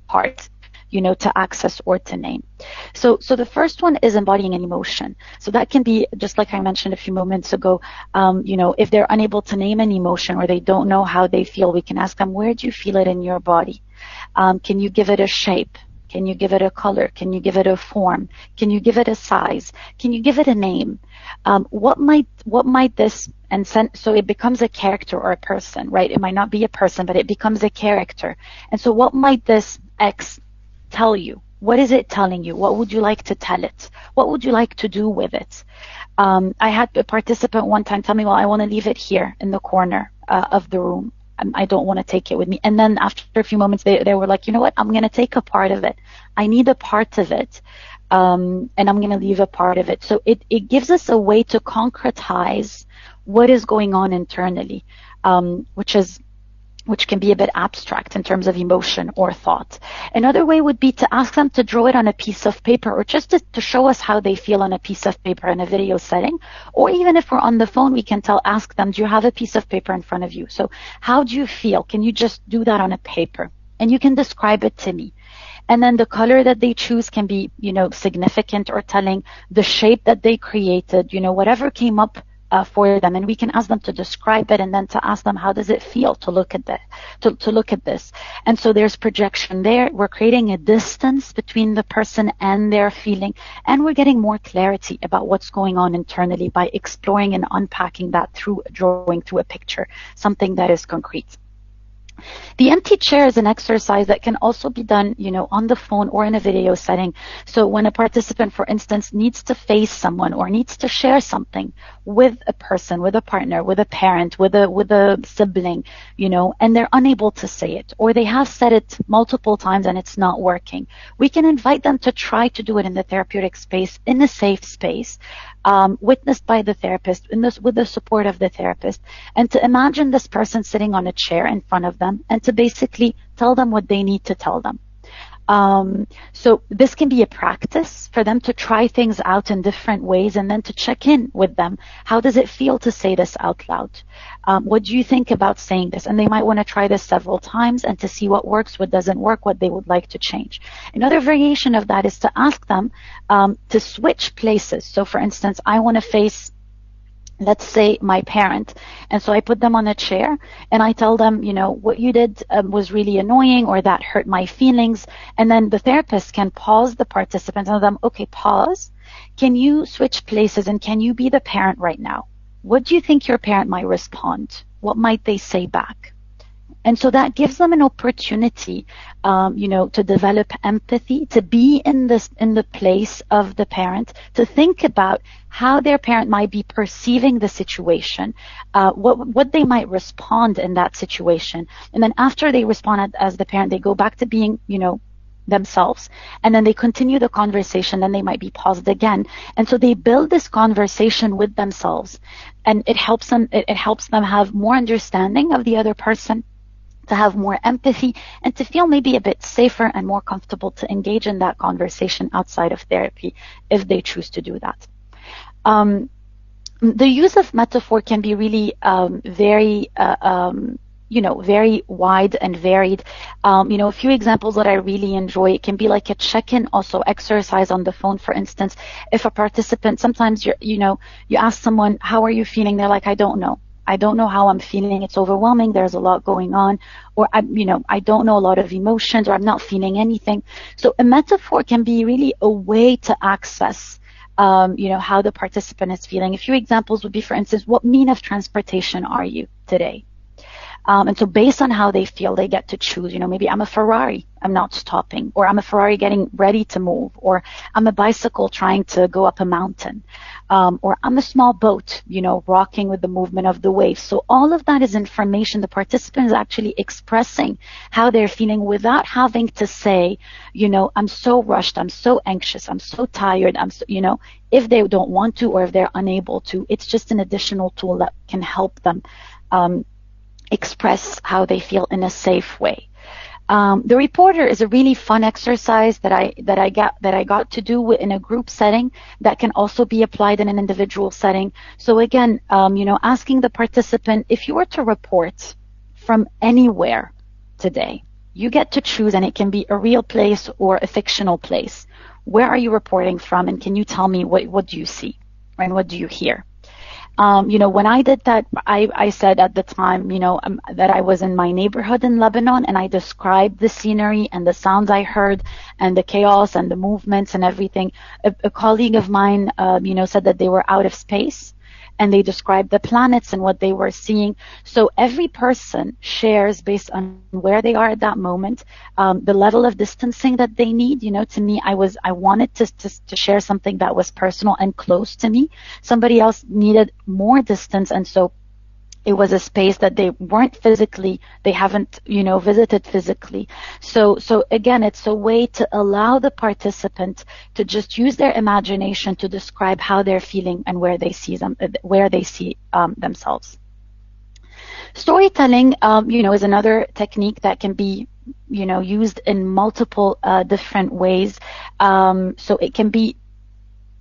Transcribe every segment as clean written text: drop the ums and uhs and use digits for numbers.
part, to access or to name. So the first one is embodying an emotion. So that can be, just like I mentioned a few moments ago, if they're unable to name an emotion or they don't know how they feel, we can ask them, where do you feel it in your body? Can you give it a shape? Can you give it a color? Can you give it a form? Can you give it a size? Can you give it a name? What might this, so it becomes a character or a person, right? It might not be a person, but it becomes a character. And so what might this X tell you? What is it telling you? What would you like to tell it? What would you like to do with it? I had a participant one time tell me, well, I want to leave it here in the corner of the room. I don't want to take it with me. And then after a few moments, they were like, you know what? I'm going to take a part of it. I need a part of it. And I'm going to leave a part of it. So it gives us a way to concretize what is going on internally, which can be a bit abstract in terms of emotion or thought. Another way would be to ask them to draw it on a piece of paper, or just to show us how they feel on a piece of paper in a video setting. Or even if we're on the phone, we can ask them, do you have a piece of paper in front of you? So how do you feel? Can you just do that on a paper? And you can describe it to me. And then the color that they choose can be, significant or telling. The shape that they created, whatever came up for them, and we can ask them to describe it, and then to ask them, how does it feel to look at that, to look at this? And so there's projection there. We're creating a distance between the person and their feeling, and we're getting more clarity about what's going on internally by exploring and unpacking that through drawing, through a picture, something that is concrete. The empty chair is an exercise that can also be done, on the phone or in a video setting. So when a participant, for instance, needs to face someone or needs to share something with a person, with a partner, with a parent, with a sibling, and they're unable to say it, or they have said it multiple times and it's not working, we can invite them to try to do it in the therapeutic space, in a safe space, witnessed by the therapist, with the support of the therapist, and to imagine this person sitting on a chair in front of them, and to basically tell them what they need to tell them. So this can be a practice for them to try things out in different ways, and then to check in with them. How does it feel to say this out loud? What do you think about saying this? And they might want to try this several times and to see what works, what doesn't work, what they would like to change. Another variation of that is to ask them to switch places. So for instance, I want to face, let's say, my parent. And so I put them on a chair and I tell them, what you did was really annoying, or that hurt my feelings. And then the therapist can pause the participant and tell them, okay, pause. Can you switch places, and can you be the parent right now? What do you think your parent might respond? What might they say back? And so that gives them an opportunity, to develop empathy, to be in the place of the parent, to think about how their parent might be perceiving the situation, what they might respond in that situation. And then after they respond as the parent, they go back to being, themselves, and then they continue the conversation. Then they might be paused again, and so they build this conversation with themselves, and it helps them have more understanding of the other person, to have more empathy, and to feel maybe a bit safer and more comfortable to engage in that conversation outside of therapy if they choose to do that. The use of metaphor can be really very wide and varied. A few examples that I really enjoy, it can be like a check-in also exercise on the phone. For instance, if a participant, sometimes you ask someone, how are you feeling? They're like, I don't know. I don't know how I'm feeling. It's overwhelming. There's a lot going on. Or, I don't know a lot of emotions, or I'm not feeling anything. So a metaphor can be really a way to access, how the participant is feeling. A few examples would be, for instance, what mean of transportation are you today? And so based on how they feel, they get to choose, maybe I'm a Ferrari, I'm not stopping, or I'm a Ferrari getting ready to move, or I'm a bicycle trying to go up a mountain, or I'm a small boat, rocking with the movement of the waves. So all of that is information. The participant is actually expressing how they're feeling without having to say, I'm so rushed, I'm so anxious, I'm so tired, if they don't want to, or if they're unable to. It's just an additional tool that can help them express how they feel in a safe way. The reporter is a really fun exercise that I got to do in a group setting that can also be applied in an individual setting. So again, asking the participant, if you were to report from anywhere today, You get to choose, and it can be a real place or a fictional place. Where are you reporting from, and can you tell me what do you see, and what do you hear? When I did that, I said at the time, that I was in my neighborhood in Lebanon, and I described the scenery and the sounds I heard and the chaos and the movements and everything. A colleague of mine, said that they were out of space, and they described the planets and what they were seeing. So every person shares based on where they are at that moment, the level of distancing that they need. To me, I wanted to share something that was personal and close to me. Somebody else needed more distance, and so it was a space that they haven't, visited physically. So again, it's a way to allow the participant to just use their imagination to describe how they're feeling and where they see themselves. Storytelling, is another technique that can be, used in multiple different ways. So it can be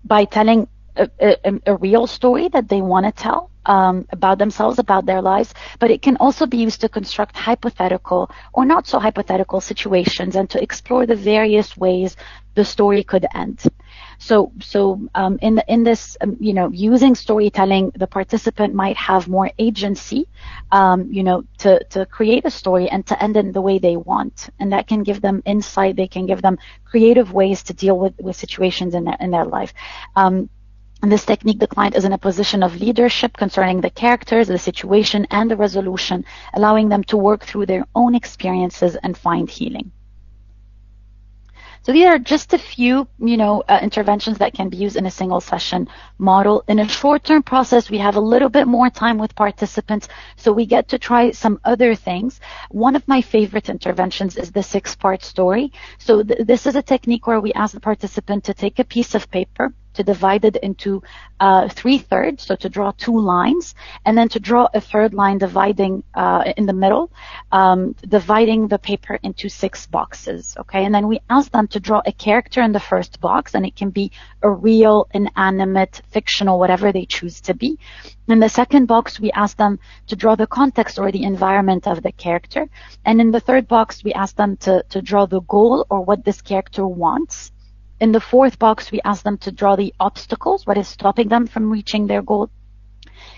by telling a real story that they want to tell about themselves, about their lives, but it can also be used to construct hypothetical or not so hypothetical situations and to explore the various ways the story could end. So in this, using storytelling, the participant might have more agency, to create a story and to end it the way they want, and that can give them insight. They can give them creative ways to deal with situations in their life. In this technique, the client is in a position of leadership concerning the characters, the situation, and the resolution, allowing them to work through their own experiences and find healing. So these are just a few, interventions that can be used in a single session model. In a short-term process, we have a little bit more time with participants, so we get to try some other things. One of my favorite interventions is the 6-part story. So this is a technique where we ask the participant to take a piece of paper, to divide it into 3/3, so to draw 2 lines, and then to draw a 3rd line dividing in the middle, dividing the paper into 6 boxes, okay? And then we ask them to draw a character in the first box, and it can be a real, inanimate, fictional, whatever they choose to be. In the second box, we ask them to draw the context or the environment of the character. And in the 3rd box, we ask them to draw the goal or what this character wants. In the 4th box, we ask them to draw the obstacles, what is stopping them from reaching their goal.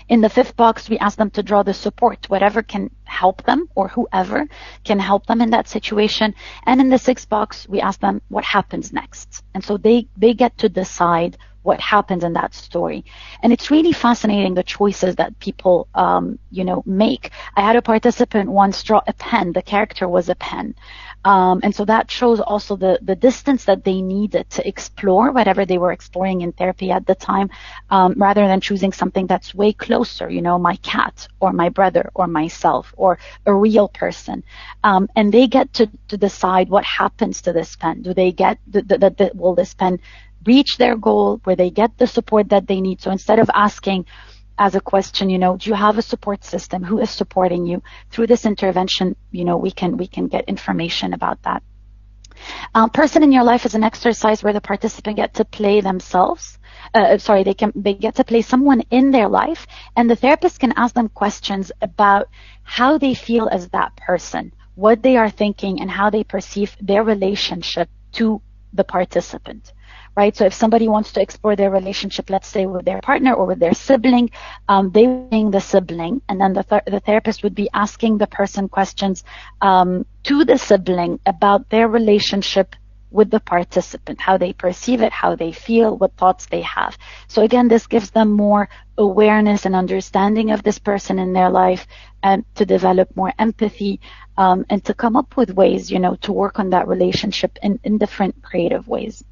In the 5th box, we ask them to draw the support, whatever can help them or whoever can help them in that situation. And in the 6th box, we ask them what happens next. And so they get to decide what happens in that story. And it's really fascinating, the choices that people, make. I had a participant once draw a pen. The character was a pen. And so that shows also the distance that they needed to explore whatever they were exploring in therapy at the time, rather than choosing something that's way closer, my cat or my brother or myself or a real person. And they get to decide what happens to this pen. Do they get, will this pen reach their goal? Where they get the support that they need? So instead of asking as a question, do you have a support system? Who is supporting you? Through this intervention, we can get information about that. Person in your life is an exercise where the participant get to play themselves. They get to play someone in their life, and the therapist can ask them questions about how they feel as that person, what they are thinking, and how they perceive their relationship to the participant. Right? So if somebody wants to explore their relationship, let's say with their partner or with their sibling, they would bring the sibling, and then the therapist would be asking the person questions to the sibling about their relationship with the participant, how they perceive it, how they feel, what thoughts they have. So again, this gives them more awareness and understanding of this person in their life, and to develop more empathy, and to come up with ways, to work on that relationship in different creative ways.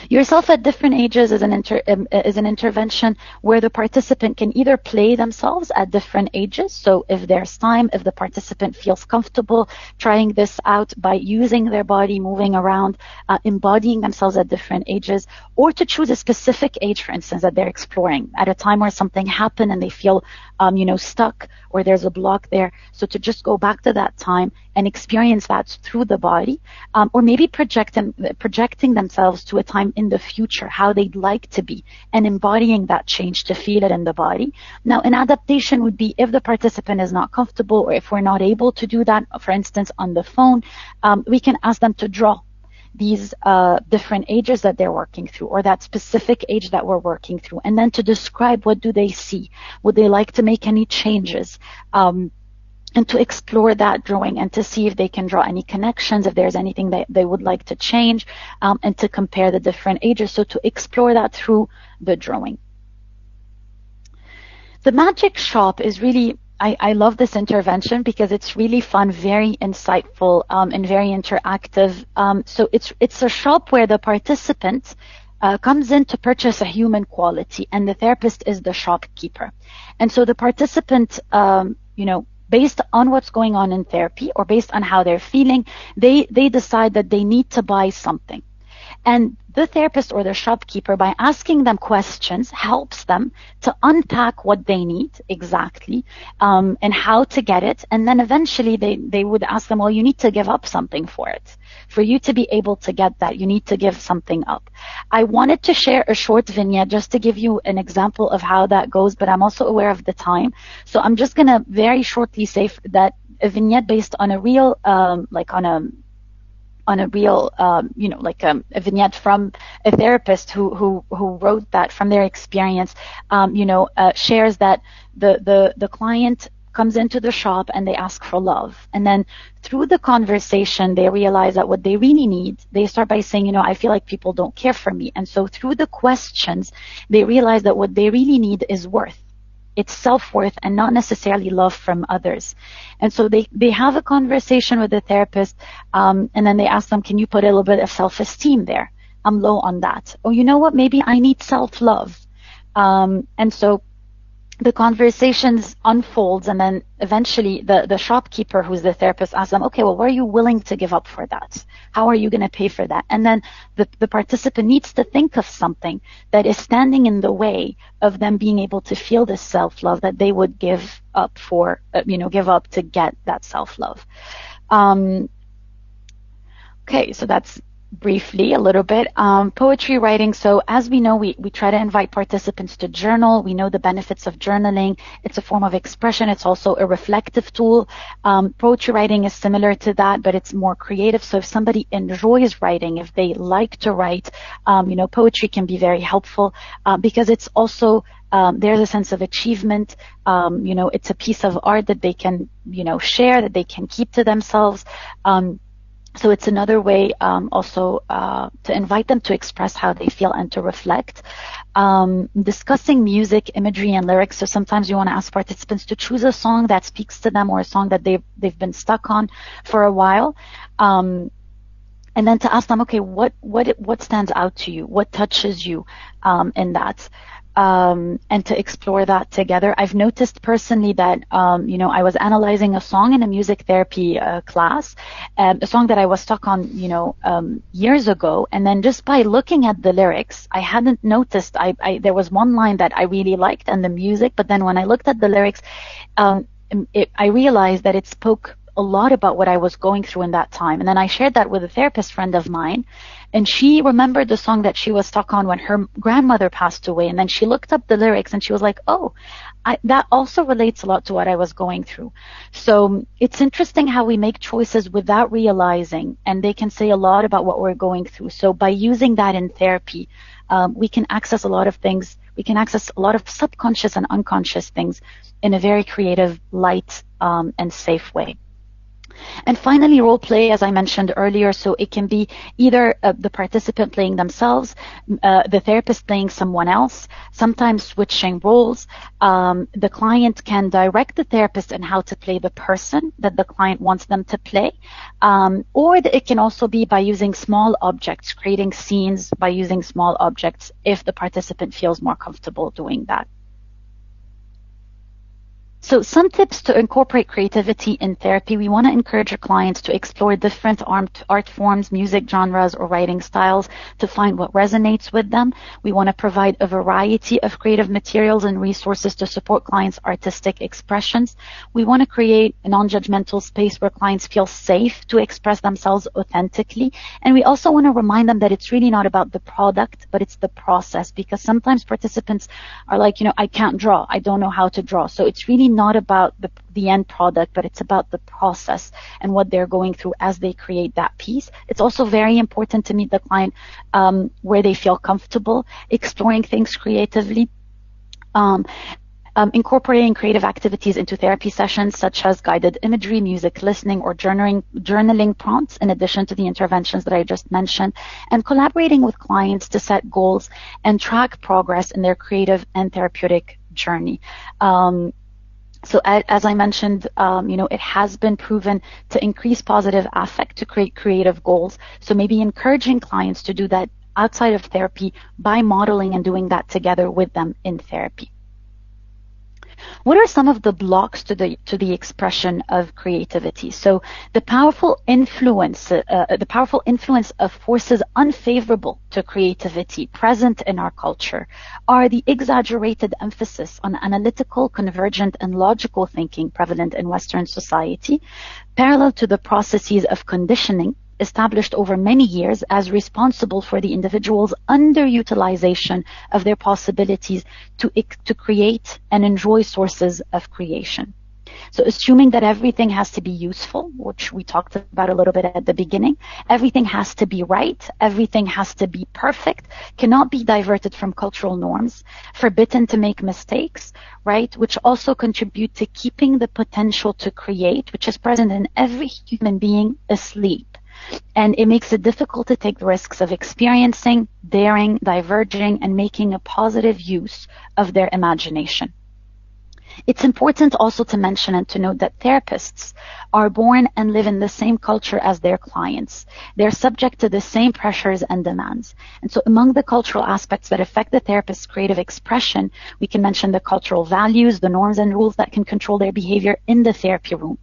Yourself at different ages is an intervention where the participant can either play themselves at different ages. So if there's time, if the participant feels comfortable trying this out by using their body, moving around, embodying themselves at different ages, or to choose a specific age, for instance, that they're exploring at a time where something happened and they feel, stuck, or there's a block there. So to just go back to that time and experience that through the body, or maybe projecting themselves to a time time in the future, how they'd like to be, and embodying that change to feel it in the body. Now, an adaptation would be if the participant is not comfortable, or if we're not able to do that, for instance, on the phone, we can ask them to draw these different ages that they're working through, or that specific age that we're working through, and then to describe what do they see, would they like to make any changes, and to explore that drawing and to see if they can draw any connections, if there's anything that they would like to change, and to compare the different ages. So to explore that through the drawing. The magic shop is really, I love this intervention because it's really fun, very insightful, and very interactive. So it's a shop where the participant comes in to purchase a human quality, and the therapist is the shopkeeper. And so the participant, based on what's going on in therapy, or based on how they're feeling, they decide that they need to buy something. And the therapist or the shopkeeper, by asking them questions, helps them to unpack what they need exactly, and how to get it. And then eventually they would ask them, well, you need to give up something for it. For you to be able to get that, you need to give something up. I wanted to share a short vignette just to give you an example of how that goes, but I'm also aware of the time. So I'm just going to very shortly say that a vignette based on a real, a vignette from a therapist who wrote that from their experience, shares that the client comes into the shop and they ask for love. And then through the conversation, they realize that what they really need, they start by saying, I feel like people don't care for me. And so through the questions, they realize that what they really need is worth. It's self-worth and not necessarily love from others. And so they have a conversation with the therapist, and then they ask them, can you put a little bit of self-esteem there? I'm low on that. Oh, you know what? Maybe I need self-love. And so the conversations unfolds, and then eventually the shopkeeper, who's the therapist, asks them, okay, well, what are you willing to give up for that? How are you going to pay for that? And then the participant needs to think of something that is standing in the way of them being able to feel this self-love that they would give up for, give up to get that self-love. Okay, so that's briefly a little bit. Poetry writing. So as we know, we try to invite participants to journal. We know the benefits of journaling. It's a form of expression. It's also a reflective tool. Poetry writing is similar to that, but it's more creative. So if somebody enjoys writing, if they like to write, poetry can be very helpful, because it's also there's a sense of achievement. It's a piece of art that they can, share, that they can keep to themselves. So it's another way also to invite them to express how they feel and to reflect. Discussing music, imagery, and lyrics. So sometimes you want to ask participants to choose a song that speaks to them, or a song that they've been stuck on for a while. And then to ask them, okay, what stands out to you? What touches you in that? And to explore that together. I've noticed personally that, I was analyzing a song in a music therapy class, a song that I was stuck on, years ago. And then just by looking at the lyrics, I hadn't noticed, there was one line that I really liked and the music, but then when I looked at the lyrics, I realized that it spoke a lot about what I was going through in that time. And then I shared that with a therapist friend of mine, and she remembered the song that she was stuck on when her grandmother passed away. And then she looked up the lyrics and she was like, oh, that also relates a lot to what I was going through. So it's interesting how we make choices without realizing, and they can say a lot about what we're going through. So by using that in therapy, we can access a lot of things. We can access a lot of subconscious and unconscious things in a very creative, light, and safe way. And finally, role play, as I mentioned earlier. So it can be either the participant playing themselves, the therapist playing someone else, sometimes switching roles. The client can direct the therapist in how to play the person that the client wants them to play. Or it can also be by using small objects, creating scenes by using small objects if the participant feels more comfortable doing that. So some tips to incorporate creativity in therapy. We want to encourage our clients to explore different art forms, music genres, or writing styles to find what resonates with them. We want to provide a variety of creative materials and resources to support clients' artistic expressions. We want to create a non-judgmental space where clients feel safe to express themselves authentically. And we also want to remind them that it's really not about the product, but it's the process, because sometimes participants are like, I can't draw. I don't know how to draw. So it's really not about the end product, but it's about the process and what they're going through as they create that piece. It's also very important to meet the client where they feel comfortable exploring things creatively. Incorporating creative activities into therapy sessions, such as guided imagery, music listening, or journaling prompts, in addition to the interventions that I just mentioned, and collaborating with clients to set goals and track progress in their creative and therapeutic journey. So as I mentioned, it has been proven to increase positive affect to create creative goals. So maybe encouraging clients to do that outside of therapy by modeling and doing that together with them in therapy. What are some of the blocks to the expression of creativity? So the powerful influence of forces unfavorable to creativity present in our culture are the exaggerated emphasis on analytical, convergent, and logical thinking prevalent in Western society, parallel to the processes of conditioning established over many years as responsible for the individual's underutilization of their possibilities to create and enjoy sources of creation. So assuming that everything has to be useful, which we talked about a little bit at the beginning, everything has to be right, everything has to be perfect, cannot be diverted from cultural norms, forbidden to make mistakes, right, which also contribute to keeping the potential to create, which is present in every human being, asleep. And it makes it difficult to take the risks of experiencing, daring, diverging, and making a positive use of their imagination. It's important also to mention and to note that therapists are born and live in the same culture as their clients. They're subject to the same pressures and demands. And so among the cultural aspects that affect the therapist's creative expression, we can mention the cultural values, the norms and rules that can control their behavior in the therapy room.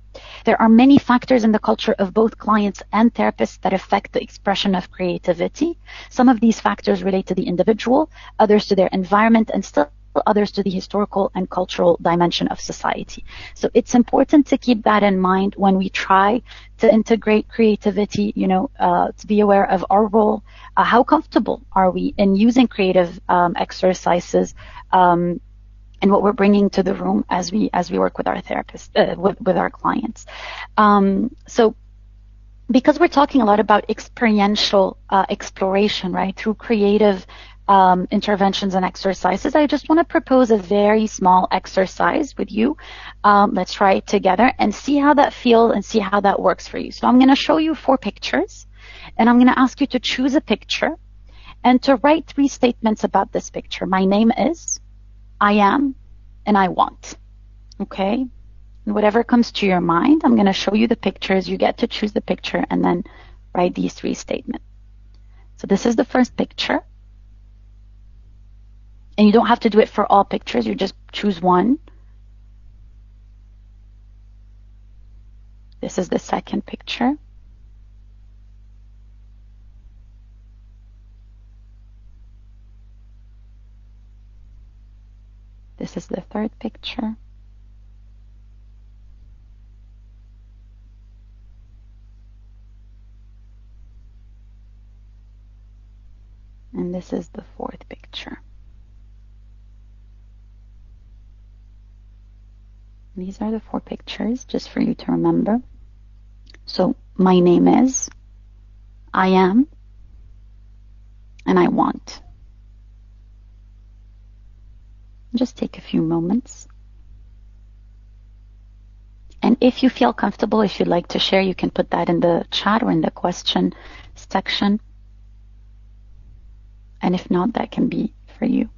There are many factors in the culture of both clients and therapists that affect the expression of creativity. Some of these factors relate to the individual, others to their environment, and still others to the historical and cultural dimension of society. So it's important to keep that in mind when we try to integrate creativity, to be aware of our role. How comfortable are we in using creative exercises and what we're bringing to the room as we work with our therapists, with our clients. So because we're talking a lot about experiential exploration, right, through creative interventions and exercises, I just want to propose a very small exercise with you. Let's try it together and see how that feels and see how that works for you. So I'm going to show you 4 pictures, and I'm going to ask you to choose a picture and to write 3 statements about this picture. My name is, I am, and I want. Okay? And whatever comes to your mind, I'm going to show you the pictures. You get to choose the picture and then write these 3 statements. So this is the first picture. And you don't have to do it for all pictures. You just choose one. This is the second picture. This is the third picture. And this is the fourth picture. These are the 4 pictures, just for you to remember. So, my name is, I am, and I want. Just take a few moments. And if you feel comfortable, if you'd like to share, you can put that in the chat or in the question section. And if not, that can be for you.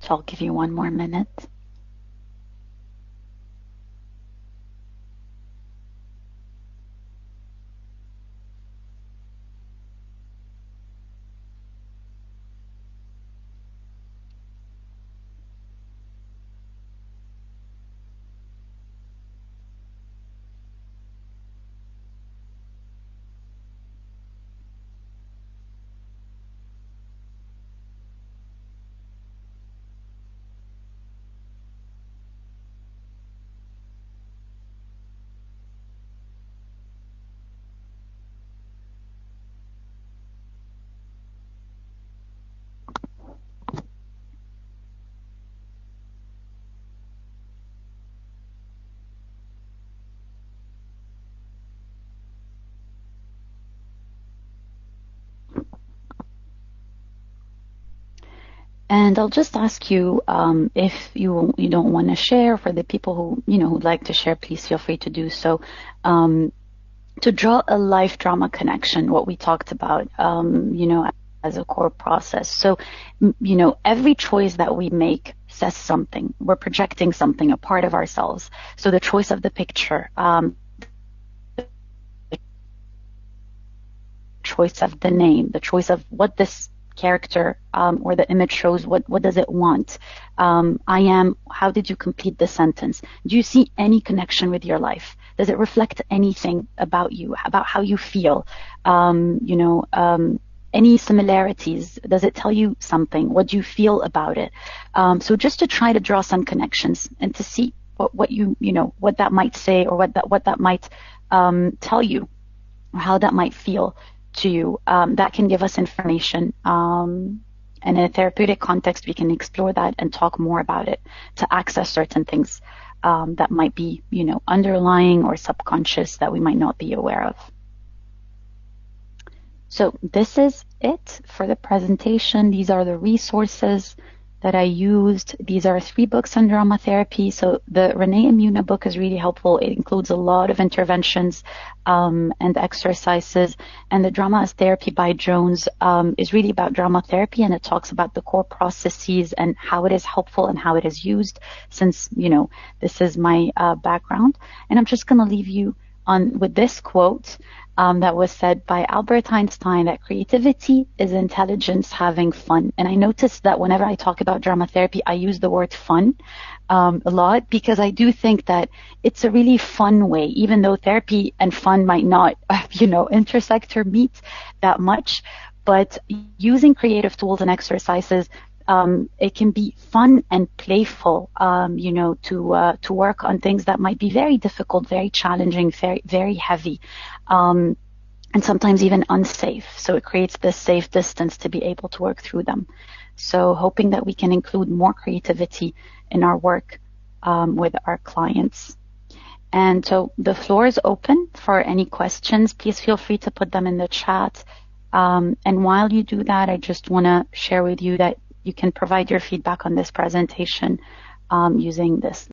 So I'll give you one more minute. And I'll just ask you, if you don't want to share, for the people who, who'd like to share, please feel free to do so. To draw a life drama connection, what we talked about, as a core process. So, every choice that we make says something. We're projecting something, a part of ourselves. So the choice of the picture, choice of the name, the choice of what this character or the image shows, what does it want? I am, how did you complete the sentence? Do you see any connection with your life? Does it reflect anything about you, about how you feel? Any similarities? Does it tell you something? What do you feel about it? So just to try to draw some connections and to see what what that might say, or what that might tell you, or how that might feel to you. That can give us information. And in a therapeutic context, we can explore that and talk more about it to access certain things that might be, underlying or subconscious that we might not be aware of. So this is it for the presentation. These are the resources that I used. These are 3 books on drama therapy. So the Renee Imuna book is really helpful. It includes a lot of interventions and exercises. And the Drama as Therapy by Jones is really about drama therapy, and it talks about the core processes and how it is helpful and how it is used, since, this is my background. And I'm just going to leave you with this quote that was said by Albert Einstein, that creativity is intelligence having fun. And I noticed that whenever I talk about drama therapy, I use the word fun a lot, because I do think that it's a really fun way, even though therapy and fun might not, intersect or meet that much. But using creative tools and exercises, it can be fun and playful, to work on things that might be very difficult, very challenging, very, very heavy, and sometimes even unsafe. So it creates this safe distance to be able to work through them. So hoping that we can include more creativity in our work with our clients. And so the floor is open for any questions. Please feel free to put them in the chat. And while you do that, I just want to share with you that you can provide your feedback on this presentation using this